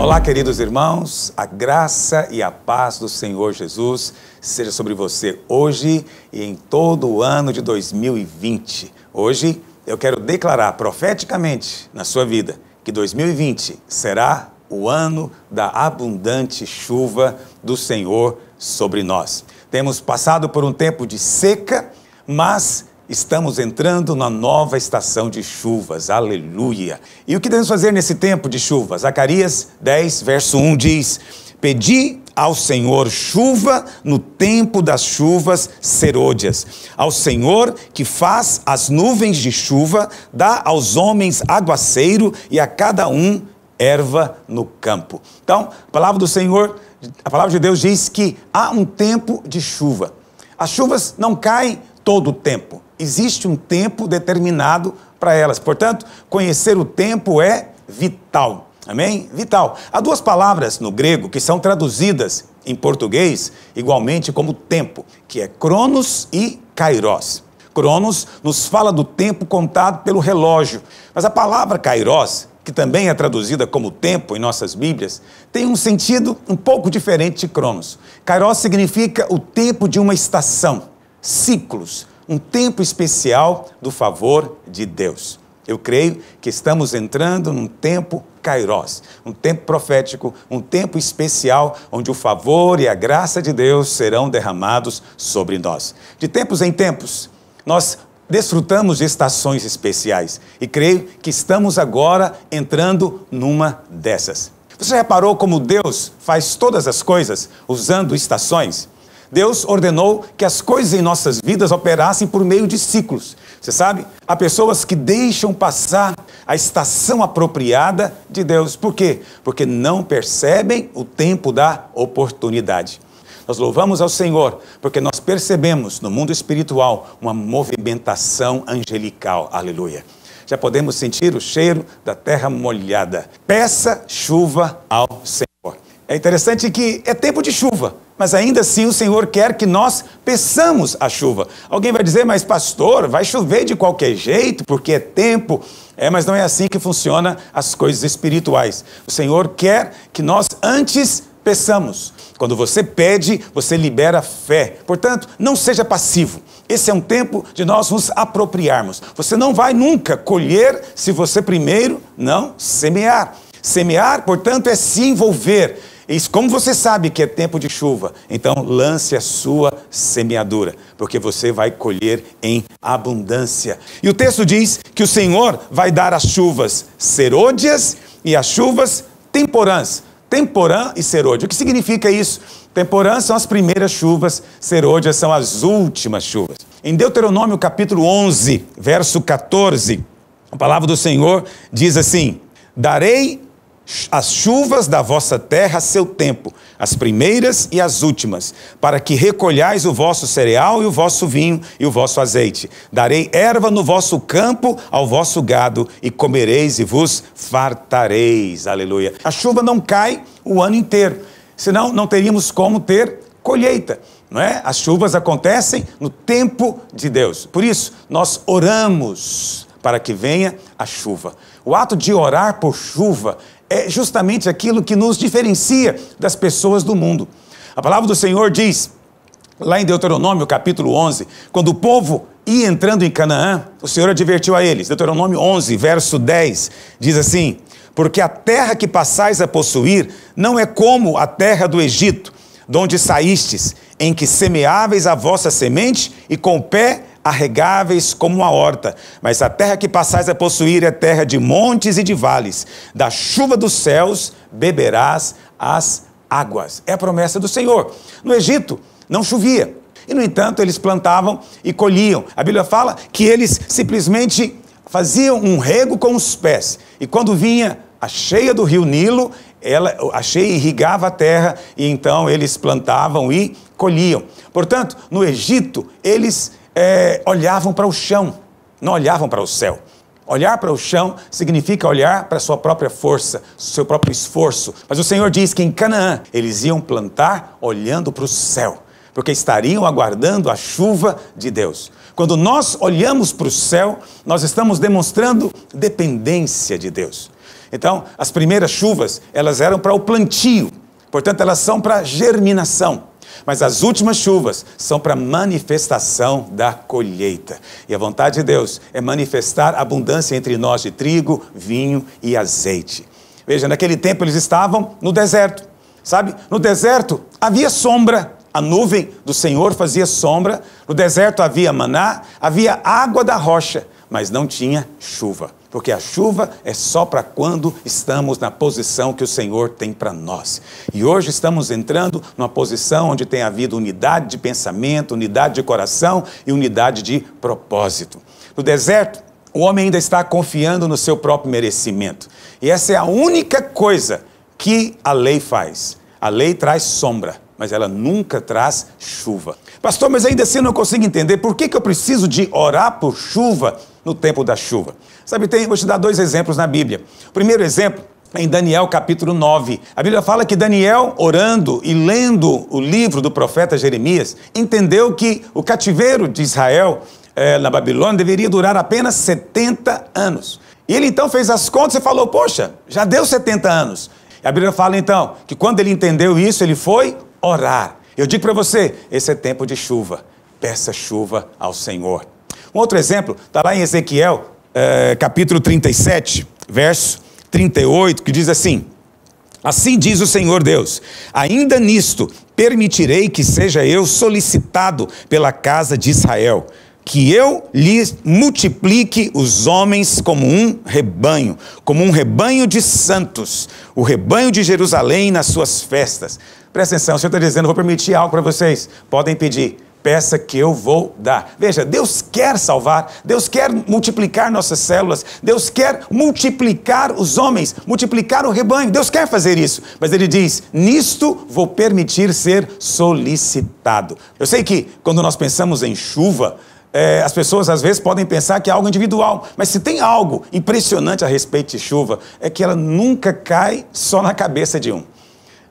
Olá, queridos irmãos, a graça e a paz do Senhor Jesus seja sobre você hoje e em todo o ano de 2020. Hoje eu quero declarar profeticamente na sua vida que 2020 será o ano da abundante chuva do Senhor sobre nós. Temos passado por um tempo de seca, mas estamos entrando na nova estação de chuvas, aleluia! E o que devemos fazer nesse tempo de chuva? Zacarias 10, verso 1 diz: Pedi ao Senhor chuva no tempo das chuvas serôdias, ao Senhor que faz as nuvens de chuva, dá aos homens aguaceiro e a cada um erva no campo. Então, a palavra do Senhor, a palavra de Deus diz que há um tempo de chuva. As chuvas não caem todo o tempo. Existe um tempo determinado para elas. Portanto, conhecer o tempo é vital. Amém? Vital. Há duas palavras no grego que são traduzidas em português igualmente como tempo, que é cronos e kairos. Cronos nos fala do tempo contado pelo relógio, mas a palavra kairos, que também é traduzida como tempo em nossas Bíblias, tem um sentido um pouco diferente de cronos. Kairos significa o tempo de uma estação, ciclos, um tempo especial do favor de Deus. Eu creio que estamos entrando num tempo kairos, um tempo profético, um tempo especial, onde o favor e a graça de Deus serão derramados sobre nós. De tempos em tempos, nós desfrutamos de estações especiais e creio que estamos agora entrando numa dessas. Você reparou como Deus faz todas as coisas usando estações? Deus ordenou que as coisas em nossas vidas operassem por meio de ciclos. Você sabe, há pessoas que deixam passar a estação apropriada de Deus. Por quê? Porque não percebem o tempo da oportunidade. Nós louvamos ao Senhor, porque nós percebemos no mundo espiritual uma movimentação angelical. Aleluia. Já podemos sentir o cheiro da terra molhada. Peça chuva ao Senhor. É interessante que é tempo de chuva, mas ainda assim o Senhor quer que nós peçamos a chuva. Alguém vai dizer, mas pastor, vai chover de qualquer jeito, porque é tempo. Mas não é assim que funcionam as coisas espirituais. O Senhor quer que nós antes peçamos. Quando você pede, você libera fé. Portanto, não seja passivo. Esse é um tempo de nós nos apropriarmos. Você não vai nunca colher se você primeiro não semear. Semear, portanto, é se envolver. E como você sabe que é tempo de chuva, então lance a sua semeadura, porque você vai colher em abundância. E o texto diz que o Senhor vai dar as chuvas serôdias e as chuvas temporãs. Temporã e serôdia. O que significa isso? Temporã são as primeiras chuvas, serôdias são as últimas chuvas. Em Deuteronômio capítulo 11, verso 14, a palavra do Senhor diz assim: Darei as chuvas da vossa terra a seu tempo, as primeiras e as últimas, para que recolhais o vosso cereal e o vosso vinho e o vosso azeite. Darei erva no vosso campo ao vosso gado, e comereis e vos fartareis. Aleluia. A chuva não cai o ano inteiro, senão não teríamos como ter colheita. Não é? As chuvas acontecem no tempo de Deus. Por isso, nós oramos para que venha a chuva. O ato de orar por chuva é justamente aquilo que nos diferencia das pessoas do mundo. A palavra do Senhor diz, lá em Deuteronômio capítulo 11, quando o povo ia entrando em Canaã, o Senhor advertiu a eles. Deuteronômio 11, verso 10, diz assim: Porque a terra que passais a possuir não é como a terra do Egito, de onde saístes, em que semeáveis a vossa semente e com o pé arregáveis como uma horta, mas a terra que passais a possuir é terra de montes e de vales, da chuva dos céus beberás as águas. É a promessa do Senhor. No Egito não chovia, e no entanto eles plantavam e colhiam. A Bíblia fala que eles simplesmente faziam um rego com os pés, e quando vinha a cheia do rio Nilo, a cheia irrigava a terra, e então eles plantavam e colhiam. Portanto, no Egito, eles olhavam para o chão, não olhavam para o céu. Olhar para o chão significa olhar para a sua própria força, seu próprio esforço. Mas o Senhor diz que em Canaã eles iam plantar olhando para o céu, porque estariam aguardando a chuva de Deus. Quando nós olhamos para o céu, nós estamos demonstrando dependência de Deus. Então, as primeiras chuvas, elas eram para o plantio. Portanto, elas são para germinação. Mas as últimas chuvas são para manifestação da colheita. E a vontade de Deus é manifestar abundância entre nós de trigo, vinho e azeite. Veja, naquele tempo eles estavam no deserto. Sabe, no deserto havia sombra. A nuvem do Senhor fazia sombra. No deserto havia maná, havia água da rocha, mas não tinha chuva. Porque a chuva é só para quando estamos na posição que o Senhor tem para nós. E hoje estamos entrando numa posição onde tem havido unidade de pensamento, unidade de coração e unidade de propósito. No deserto, o homem ainda está confiando no seu próprio merecimento. E essa é a única coisa que a lei faz. A lei traz sombra, mas ela nunca traz chuva. Pastor, mas ainda assim eu não consigo entender por que eu preciso de orar por chuva no tempo da chuva. Sabe, vou te dar 2 exemplos na Bíblia. O primeiro exemplo é em Daniel capítulo 9. A Bíblia fala que Daniel, orando e lendo o livro do profeta Jeremias, entendeu que o cativeiro de Israel na Babilônia deveria durar apenas 70 anos. E ele então fez as contas e falou, poxa, já deu 70 anos. E a Bíblia fala então que quando ele entendeu isso, ele foi orar. Eu digo para você, esse é tempo de chuva. Peça chuva ao Senhor. Um outro exemplo está lá em Ezequiel, capítulo 37, verso 38, que diz assim: assim diz o Senhor Deus, ainda nisto permitirei que seja eu solicitado pela casa de Israel, que eu lhes multiplique os homens como um rebanho de santos, o rebanho de Jerusalém nas suas festas. Presta atenção, o Senhor está dizendo, vou permitir algo para vocês, podem pedir. Peça que eu vou dar. Veja, Deus quer salvar, Deus quer multiplicar nossas células, Deus quer multiplicar os homens, multiplicar o rebanho, Deus quer fazer isso. Mas Ele diz, nisto vou permitir ser solicitado. Eu sei que quando nós pensamos em chuva, as pessoas às vezes podem pensar que é algo individual, mas se tem algo impressionante a respeito de chuva, é que ela nunca cai só na cabeça de um.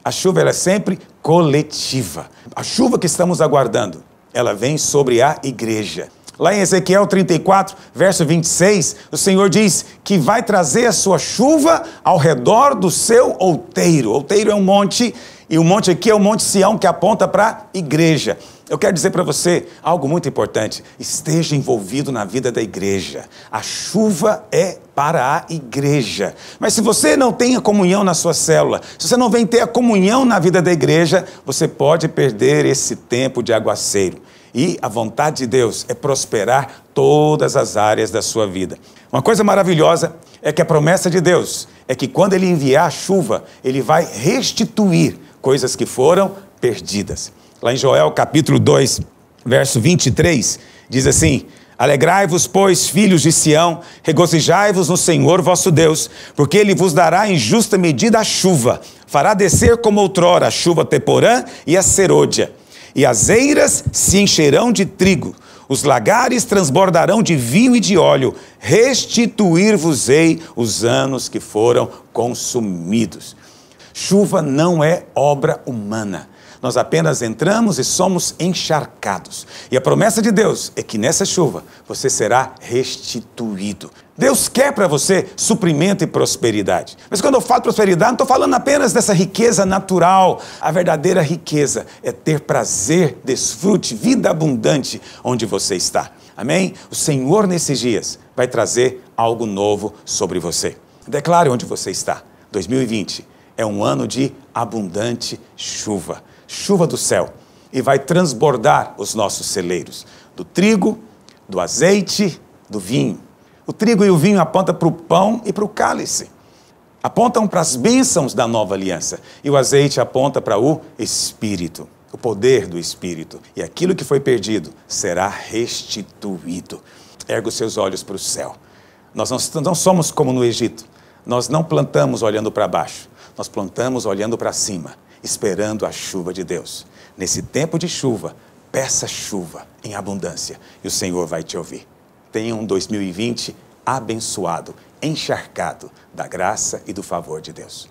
A chuva ela é sempre coletiva. A chuva que estamos aguardando, ela vem sobre a igreja. Lá em Ezequiel 34, verso 26, o Senhor diz que vai trazer a sua chuva ao redor do seu outeiro. Outeiro é um monte, e o monte aqui é o Monte Sião, que aponta para a igreja. Eu quero dizer para você algo muito importante. Esteja envolvido na vida da igreja. A chuva é para a igreja. Mas se você não tem a comunhão na sua célula, se você não vem ter a comunhão na vida da igreja, você pode perder esse tempo de aguaceiro. E a vontade de Deus é prosperar todas as áreas da sua vida. Uma coisa maravilhosa é que a promessa de Deus é que quando Ele enviar a chuva, Ele vai restituir coisas que foram perdidas. Lá em Joel capítulo 2, verso 23, diz assim: alegrai-vos, pois, filhos de Sião, regozijai-vos no Senhor vosso Deus, porque Ele vos dará em justa medida a chuva, fará descer como outrora a chuva teporã e a serôdia. E as eiras se encherão de trigo, os lagares transbordarão de vinho e de óleo, restituir-vos-ei os anos que foram consumidos. Chuva não é obra humana. Nós apenas entramos e somos encharcados. E a promessa de Deus é que nessa chuva você será restituído. Deus quer para você suprimento e prosperidade. Mas quando eu falo prosperidade, não estou falando apenas dessa riqueza natural. A verdadeira riqueza é ter prazer, desfrute, vida abundante onde você está. Amém? O Senhor nesses dias vai trazer algo novo sobre você. Declare onde você está. 2020 é um ano de abundante chuva. Chuva do céu, e vai transbordar os nossos celeiros, do trigo, do azeite, do vinho. O trigo e o vinho apontam para o pão e para o cálice, apontam para as bênçãos da nova aliança, e o azeite aponta para o Espírito, o poder do Espírito, e aquilo que foi perdido será restituído. Erga os seus olhos para o céu. Nós não somos como no Egito, nós não plantamos olhando para baixo, nós plantamos olhando para cima, esperando a chuva de Deus. Nesse tempo de chuva, peça chuva em abundância e o Senhor vai te ouvir. Tenha um 2020 abençoado, encharcado da graça e do favor de Deus.